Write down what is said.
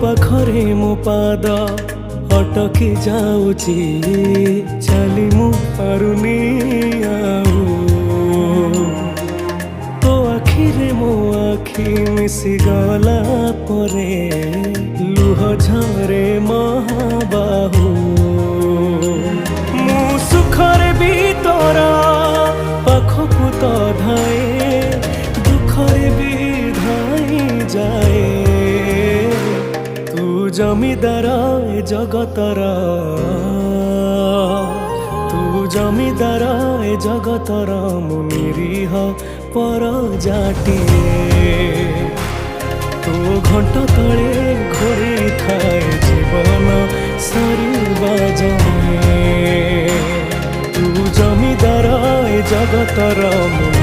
पाखरे मो पाद अटकी जाऊची चली मु पारुनी आऊ तो आखिरे मो आखि मिसी गला परे लुह झरे महाबाहू मु सुखरे भी तोरा पाखकु तो धाए दुखरे भी धाई जाए तू जमीदार ए जगतर तू जमीदार ए जगतर मु निरीह पर जाटिए तो घंट तले घोड़ी थाए जीवन सरिबा जाए तू जमीदार ए जगतर मु